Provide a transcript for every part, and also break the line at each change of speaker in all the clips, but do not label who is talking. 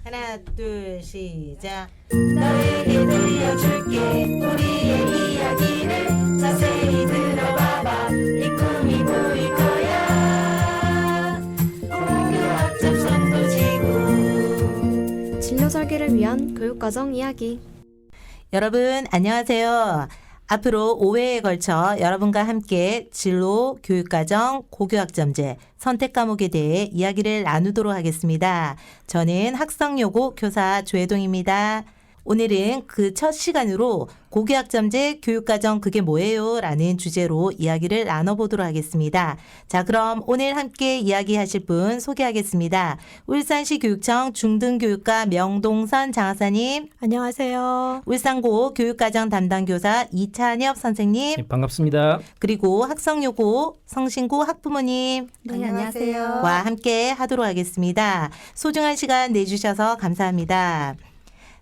하나, 둘, 시작.
너에게 들려줄게 우리의 이야기를 자세히 들어봐봐 이 꿈이 보일 거야 고교학점 선도지구
진로 설계를 위한 교육과정 이야기.
여러분 안녕하세요. 앞으로 5회에 걸쳐 여러분과 함께 진로, 교육과정, 고교학점제, 선택 과목에 대해 이야기를 나누도록 하겠습니다. 저는 학성여고 교사 조혜동입니다. 오늘은 그 첫 시간으로 고교학점제, 교육과정 그게 뭐예요? 라는 주제로 이야기를 나눠보도록 하겠습니다. 자, 그럼 오늘 함께 이야기하실 분 소개하겠습니다. 울산시 교육청 중등교육과 명동선 장학사님,
안녕하세요.
울산고 교육과정 담당교사 이찬엽 선생님,
네, 반갑습니다.
그리고 학성여고 성신고 학부모님
네, 안녕하세요.
와 함께 하도록 하겠습니다. 소중한 시간 내주셔서 감사합니다.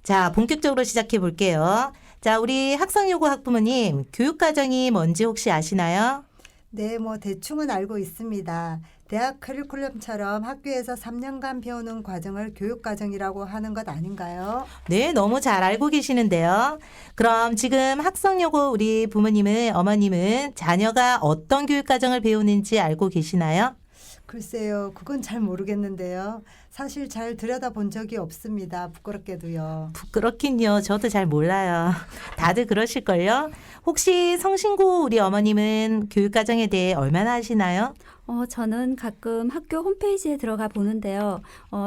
자, 본격적으로 시작해 볼게요. 자, 우리 학성여고 학부모님, 교육과정이 뭔지 혹시 아시나요?
네, 뭐 대충은 알고 있습니다. 대학 커리큘럼처럼 학교에서 3년간 배우는 과정을 교육과정이라고 하는 것 아닌가요?
네, 너무 잘 알고 계시는데요. 그럼 지금 학성여고 우리 부모님은, 어머님은 자녀가 어떤 교육과정을 배우는지 알고 계시나요?
글쎄요, 그건 잘 모르겠는데요. 사실 잘 들여다본 적이 없습니다. 부끄럽게도요.
부끄럽긴요. 저도 잘 몰라요. 다들 그러실걸요? 혹시 성신고 우리 어머님은 교육과정에 대해 얼마나 아시나요?
저는 가끔 학교 홈페이지에 들어가 보는데요.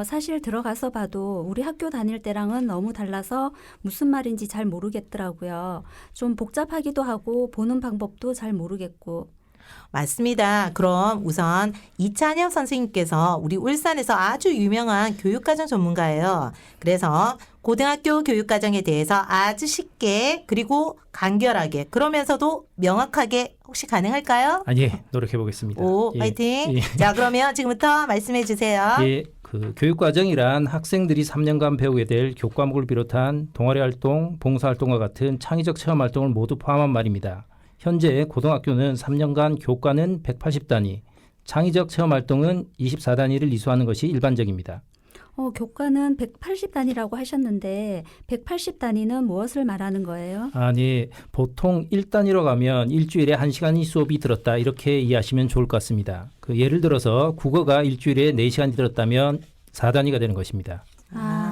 사실 들어가서 봐도 우리 학교 다닐 때랑은 너무 달라서 무슨 말인지 잘 모르겠더라고요. 좀 복잡하기도 하고 보는 방법도 잘 모르겠고.
맞습니다. 그럼 우선 이찬엽 선생님께서 우리 울산에서 아주 유명한 교육과정 전문가예요. 그래서 고등학교 교육과정에 대해서 아주 쉽게 그리고 간결하게 그러면서도 명확하게 혹시 가능할까요?
예, 노력해 보겠습니다.
오, 파이팅. 자, 그러면 지금부터 말씀해 주세요.
예, 그 교육과정이란 학생들이 3년간 배우게 될 교과목을 비롯한 동아리 활동, 봉사 활동과 같은 창의적 체험 활동을 모두 포함한 말입니다. 현재 고등학교는 3년간 교과는 180단위, 창의적 체험 활동은 24단위를 이수하는 것이 일반적입니다.
교과는 180단위라고 하셨는데 180단위는 무엇을 말하는 거예요?
네, 보통 1단위로 가면 일주일에 1시간이 수업이 들었다 이렇게 이해하시면 좋을 것 같습니다. 그 예를 들어서 국어가 일주일에 4시간이 들었다면 4단위가 되는 것입니다.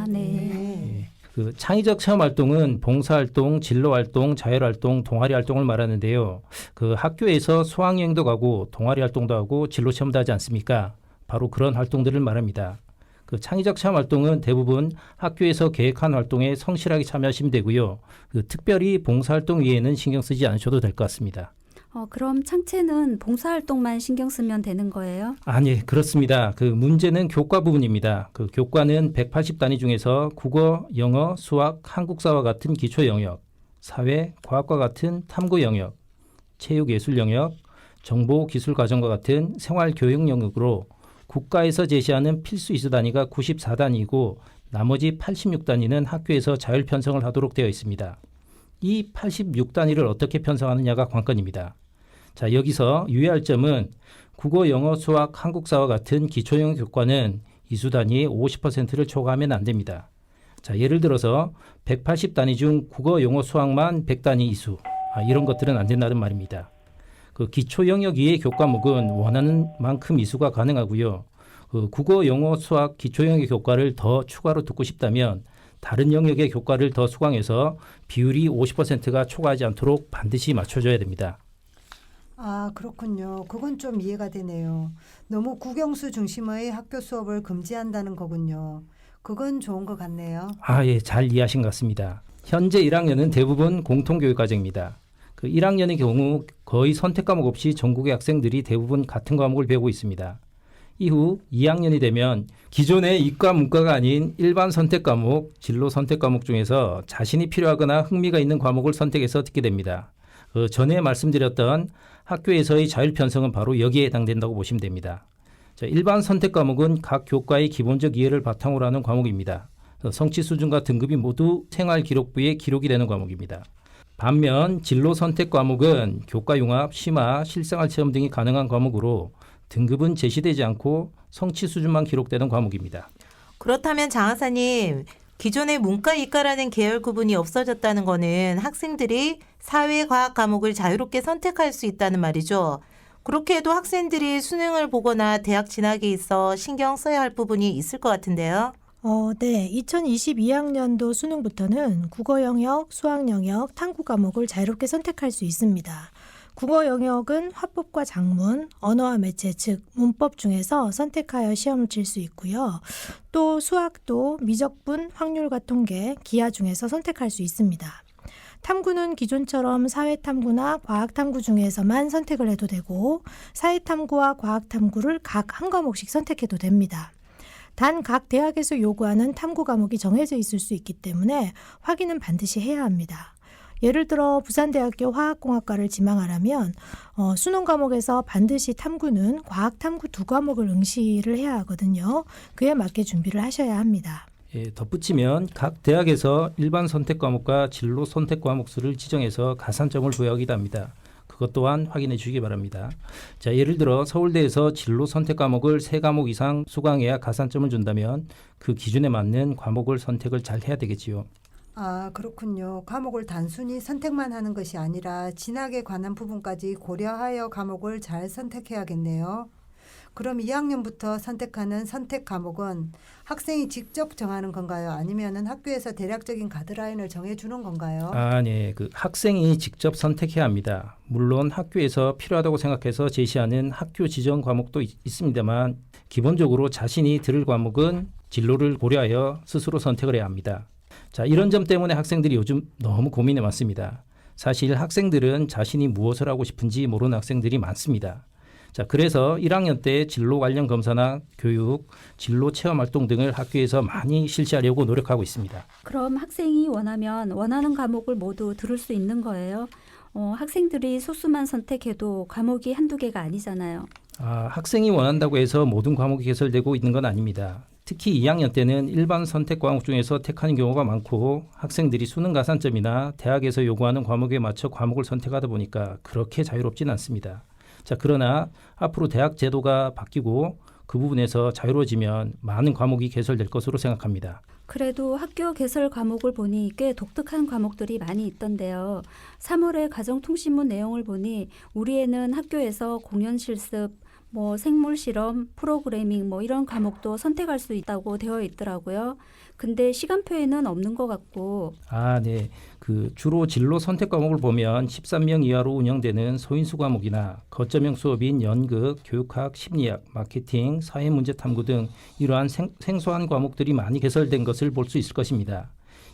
네.
그 창의적 체험 활동은 봉사활동, 진로활동, 자율활동, 동아리 활동을 말하는데요. 그 학교에서 수학여행도 가고 동아리 활동도 하고 진로 체험도 하지 않습니까? 바로 그런 활동들을 말합니다. 그 창의적 체험 활동은 대부분 학교에서 계획한 활동에 성실하게 참여하시면 되고요. 그 특별히 봉사활동 외에는 신경 쓰지 않으셔도 될 것 같습니다.
그럼 창체는 봉사활동만 신경 쓰면 되는 거예요?
네, 그렇습니다. 그 문제는 교과 부분입니다. 그 교과는 180단위 중에서 국어, 영어, 수학, 한국사와 같은 기초 영역, 사회, 과학과 같은 탐구 영역, 체육, 예술 영역, 정보, 기술 과정과 같은 생활 교육 영역으로 국가에서 제시하는 필수 이수 단위가 94단위이고 나머지 86단위는 학교에서 자율 편성을 하도록 되어 있습니다. 이 86단위를 어떻게 편성하느냐가 관건입니다. 자, 여기서 유의할 점은 국어, 영어, 수학, 한국사와 같은 기초영역 교과는 이수 단위의 50%를 초과하면 안 됩니다. 자, 예를 들어서 180단위 중 국어, 영어, 수학만 100단위 이수. 이런 것들은 안 된다는 말입니다. 그 기초영역 이의 교과목은 원하는 만큼 이수가 가능하고요. 그 국어, 영어, 수학, 기초영역 교과를 더 추가로 듣고 싶다면 다른 영역의 교과를 더 수강해서 비율이 50%가 초과하지 않도록 반드시 맞춰줘야 됩니다.
그렇군요. 그건 좀 이해가 되네요. 너무 국영수 중심의 학교 수업을 금지한다는 거군요. 그건 좋은 것 같네요.
예, 잘 이해하신 것 같습니다. 현재 1학년은 대부분 공통교육과정입니다. 그 1학년의 경우 거의 선택 과목 없이 전국의 학생들이 대부분 같은 과목을 배우고 있습니다. 이후 2학년이 되면 기존의 이과 문과가 아닌 일반 선택 과목, 진로 선택 과목 중에서 자신이 필요하거나 흥미가 있는 과목을 선택해서 듣게 됩니다. 그 전에 말씀드렸던 학교에서의 자율 편성은 바로 여기에 해당된다고 보시면 됩니다. 자, 일반 선택 과목은 각 교과의 기본적 이해를 바탕으로 하는 과목입니다. 성취 수준과 등급이 모두 생활기록부에 기록이 되는 과목입니다. 반면 진로 선택 과목은 교과 융합, 심화, 실생활 체험 등이 가능한 과목으로 등급은 제시되지 않고 성취 수준만 기록되는 과목입니다.
그렇다면 장하사님, 기존의 문과 이과라는 계열 구분이 없어졌다는 거는 학생들이 사회 과학 과목을 자유롭게 선택할 수 있다는 말이죠. 그렇게 해도 학생들이 수능을 보거나 대학 진학에 있어 신경 써야 할 부분이 있을 것 같은데요.
네. 2022학년도 수능부터는 국어 영역, 수학 영역, 탐구 과목을 자유롭게 선택할 수 있습니다. 국어 영역은 화법과 작문, 언어와 매체 즉 문법 중에서 선택하여 시험을 칠 수 있고요. 또 수학도 미적분, 확률과 통계, 기하 중에서 선택할 수 있습니다. 탐구는 기존처럼 사회탐구나 과학탐구 중에서만 선택을 해도 되고 사회탐구와 과학탐구를 각 한 과목씩 선택해도 됩니다. 단 각 대학에서 요구하는 탐구 과목이 정해져 있을 수 있기 때문에 확인은 반드시 해야 합니다. 예를 들어 부산대학교 화학공학과를 지망하려면 수능 과목에서 반드시 탐구는 과학탐구 2과목을 응시를 해야 하거든요. 그에 맞게 준비를 하셔야 합니다.
예, 덧붙이면 각 대학에서 일반 선택 과목과 진로 선택 과목 수를 지정해서 가산점을 부여하기도 합니다. 그것 또한 확인해 주시기 바랍니다. 자, 예를 들어 서울대에서 진로 선택 과목을 3과목 이상 수강해야 가산점을 준다면 그 기준에 맞는 과목을 선택을 잘 해야 되겠지요.
아, 그렇군요. 과목을 단순히 선택만 하는 것이 아니라 진학에 관한 부분까지 고려하여 과목을 잘 선택해야겠네요. 그럼 2학년부터 선택하는 선택 과목은 학생이 직접 정하는 건가요? 아니면은 학교에서 대략적인 가이드라인을 정해주는 건가요?
네. 그 학생이 직접 선택해야 합니다. 물론 학교에서 필요하다고 생각해서 제시하는 학교 지정 과목도 있습니다만 기본적으로 자신이 들을 과목은 진로를 고려하여 스스로 선택을 해야 합니다. 자, 이런 점 때문에 학생들이 요즘 너무 고민이 많습니다. 사실 학생들은 자신이 무엇을 하고 싶은지 모르는 학생들이 많습니다. 자, 그래서 1학년 때 진로 관련 검사나 교육, 진로 체험 활동 등을 학교에서 많이 실시하려고 노력하고 있습니다.
그럼 학생이 원하면 원하는 과목을 모두 들을 수 있는 거예요? 학생들이 소수만 선택해도 과목이 한두 개가 아니잖아요.
학생이 원한다고 해서 모든 과목이 개설되고 있는 건 아닙니다. 특히 2학년 때는 일반 선택 과목 중에서 택하는 경우가 많고 학생들이 수능 가산점이나 대학에서 요구하는 과목에 맞춰 과목을 선택하다 보니까 그렇게 자유롭지는 않습니다. 자, 그러나 앞으로 대학 제도가 바뀌고 그 부분에서 자유로워지면 많은 과목이 개설될 것으로 생각합니다.
그래도 학교 개설 과목을 보니 꽤 독특한 과목들이 많이 있던데요. 3월의 가정통신문 내용을 보니 우리 애는 학교에서 공연 실습, 생물 실험, 프로그래밍 이런 과목도 선택할 수 있다고 되어 있더라고요. 근데 시간표에는 없는 것 같고.
네. 그 주로 진로 선택 과목을 보면 13명 이하로 운영되는 소인수 과목이나 거점형 수업인 연극, 교육학, 심리학, 마케팅, 사회문제탐구 등 이러한 생소한 과목들이 많이 개설된 것을 볼 수 있을 것입니다.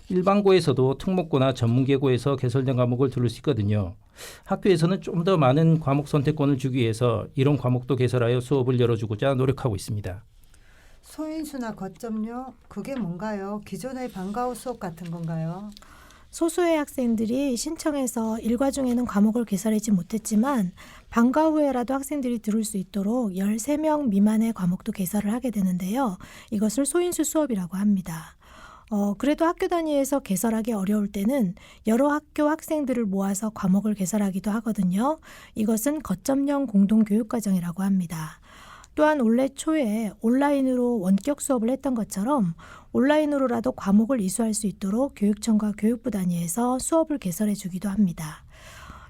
일반고에서도 특목고나 전문계고에서 개설된 과목을 들을 수 있거든요. 학교에서는 좀 더 많은 과목 선택권을 주기 위해서 이런 과목도 개설하여 수업을 열어주고자 노력하고 있습니다.
소인수나 거점요? 그게 뭔가요? 기존의 방과후 수업 같은 건가요?
소수의 학생들이 신청해서 일과 중에는 과목을 개설하지 못했지만 방과 후에라도 학생들이 들을 수 있도록 13명 미만의 과목도 개설을 하게 되는데요. 이것을 소인수 수업이라고 합니다. 그래도 학교 단위에서 개설하기 어려울 때는 여러 학교 학생들을 모아서 과목을 개설하기도 하거든요. 이것은 거점형 공동교육과정이라고 합니다. 또한 올해 초에 온라인으로 원격 수업을 했던 것처럼 온라인으로라도 과목을 이수할 수 있도록 교육청과 교육부 단위에서 수업을 개설해 주기도 합니다.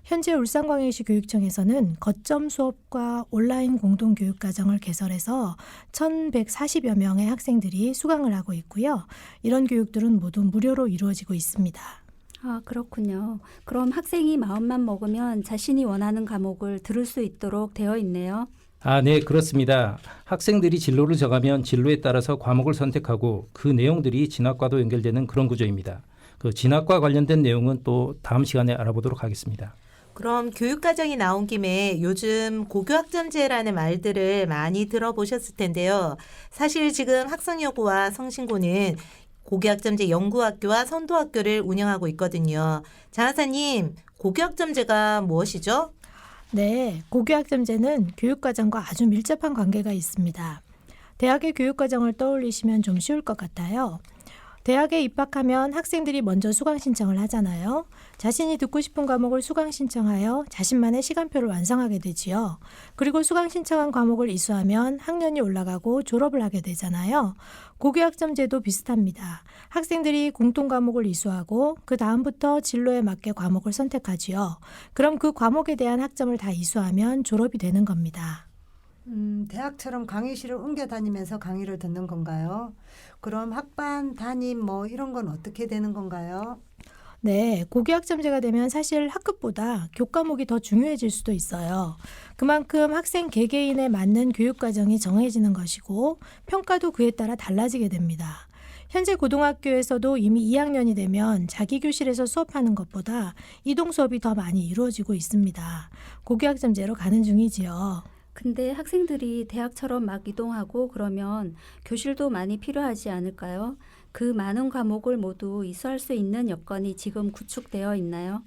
현재 울산광역시 교육청에서는 거점 수업과 온라인 공동교육과정을 개설해서 1,140여 명의 학생들이 수강을 하고 있고요. 이런 교육들은 모두 무료로 이루어지고 있습니다.
그렇군요. 그럼 학생이 마음만 먹으면 자신이 원하는 과목을 들을 수 있도록 되어 있네요.
네, 그렇습니다. 학생들이 진로를 정하면 진로에 따라서 과목을 선택하고 그 내용들이 진학과도 연결되는 그런 구조입니다. 그 진학과 관련된 내용은 또 다음 시간에 알아보도록 하겠습니다.
그럼 교육과정이 나온 김에 요즘 고교학점제라는 말들을 많이 들어보셨을 텐데요. 사실 지금 학성여고와 성신고는 고교학점제 연구학교와 선도학교를 운영하고 있거든요. 장하사님, 고교학점제가 무엇이죠?
네, 고교학점제는 교육과정과 아주 밀접한 관계가 있습니다. 대학의 교육과정을 떠올리시면 좀 쉬울 것 같아요. 대학에 입학하면 학생들이 먼저 수강 신청을 하잖아요. 자신이 듣고 싶은 과목을 수강 신청하여 자신만의 시간표를 완성하게 되지요. 그리고 수강 신청한 과목을 이수하면 학년이 올라가고 졸업을 하게 되잖아요. 고교학점제도 비슷합니다. 학생들이 공통 과목을 이수하고 그 다음부터 진로에 맞게 과목을 선택하지요. 그럼 그 과목에 대한 학점을 다 이수하면 졸업이 되는 겁니다.
대학처럼 강의실을 옮겨 다니면서 강의를 듣는 건가요? 그럼 학반, 담임 뭐 이런 건 어떻게 되는 건가요?
네, 고교학점제가 되면 사실 학급보다 교과목이 더 중요해질 수도 있어요. 그만큼 학생 개개인에 맞는 교육과정이 정해지는 것이고 평가도 그에 따라 달라지게 됩니다. 현재 고등학교에서도 이미 2학년이 되면 자기 교실에서 수업하는 것보다 이동 수업이 더 많이 이루어지고 있습니다. 고교학점제로 가는 중이지요.
근데 학생들이 대학처럼 막 이동하고 그러면 교실도 많이 필요하지 않을까요? 그 많은 과목을 모두 이수할 수 있는 여건이 지금 구축되어 있나요?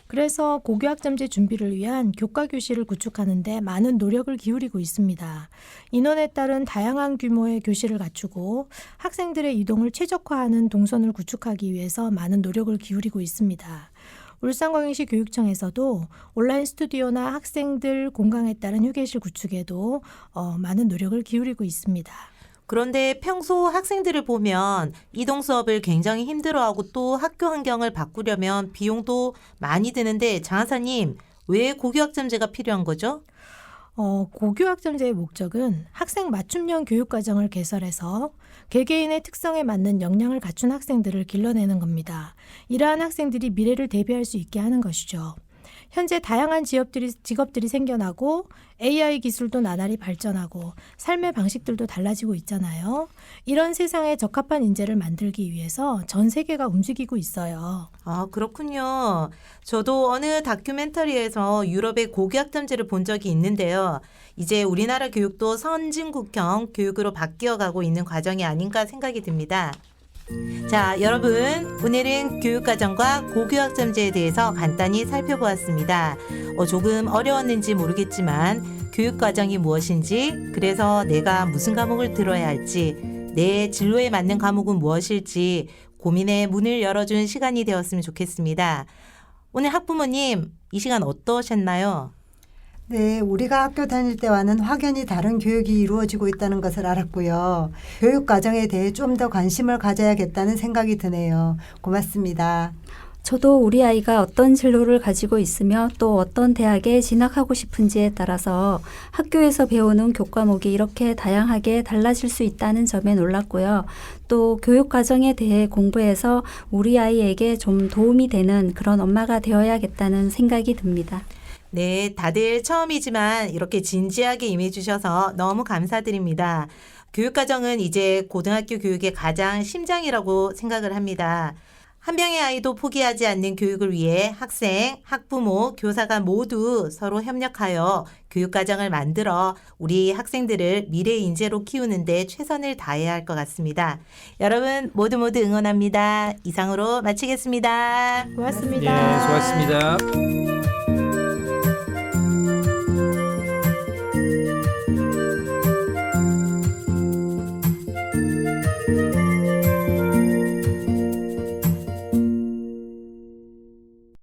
그래서 고교학점제 준비를 위한 교과교실을 구축하는 데 많은 노력을 기울이고 있습니다. 인원에 따른 다양한 규모의 교실을 갖추고 학생들의 이동을 최적화하는 동선을 구축하기 위해서 많은 노력을 기울이고 있습니다. 울산광역시 교육청에서도 온라인 스튜디오나 학생들 공강에 따른 휴게실 구축에도 많은 노력을 기울이고 있습니다.
그런데 평소 학생들을 보면 이동 수업을 굉장히 힘들어하고 또 학교 환경을 바꾸려면 비용도 많이 드는데 장하사님, 왜 고교학점제가 필요한 거죠?
고교학점제의 목적은 학생 맞춤형 교육과정을 개설해서 개개인의 특성에 맞는 역량을 갖춘 학생들을 길러내는 겁니다. 이러한 학생들이 미래를 대비할 수 있게 하는 것이죠. 현재 다양한 직업들이 생겨나고 AI 기술도 나날이 발전하고 삶의 방식들도 달라지고 있잖아요. 이런 세상에 적합한 인재를 만들기 위해서 전 세계가 움직이고 있어요.
아, 그렇군요. 저도 어느 다큐멘터리에서 유럽의 고교학점제를 본 적이 있는데요. 이제 우리나라 교육도 선진국형 교육으로 바뀌어가고 있는 과정이 아닌가 생각이 듭니다. 자, 여러분, 오늘은 교육과정과 고교학점제에 대해서 간단히 살펴보았습니다. 조금 어려웠는지 모르겠지만 교육과정이 무엇인지, 그래서 내가 무슨 과목을 들어야 할지, 내 진로에 맞는 과목은 무엇일지 고민의 문을 열어준 시간이 되었으면 좋겠습니다. 오늘 학부모님, 이 시간 어떠셨나요?
네, 우리가 학교 다닐 때와는 확연히 다른 교육이 이루어지고 있다는 것을 알았고요. 교육 과정에 대해 좀 더 관심을 가져야겠다는 생각이 드네요. 고맙습니다.
저도 우리 아이가 어떤 진로를 가지고 있으며 또 어떤 대학에 진학하고 싶은지에 따라서 학교에서 배우는 교과목이 이렇게 다양하게 달라질 수 있다는 점에 놀랐고요. 또 교육 과정에 대해 공부해서 우리 아이에게 좀 도움이 되는 그런 엄마가 되어야겠다는 생각이 듭니다.
네, 다들 처음이지만 이렇게 진지하게 임해주셔서 너무 감사드립니다. 교육과정은 이제 고등학교 교육의 가장 심장이라고 생각을 합니다. 한 명의 아이도 포기하지 않는 교육을 위해 학생, 학부모, 교사가 모두 서로 협력하여 교육과정을 만들어 우리 학생들을 미래 인재로 키우는 데 최선을 다해야 할 것 같습니다. 여러분 모두 응원합니다. 이상으로 마치겠습니다.
고맙습니다.
예, 수고하셨습니다.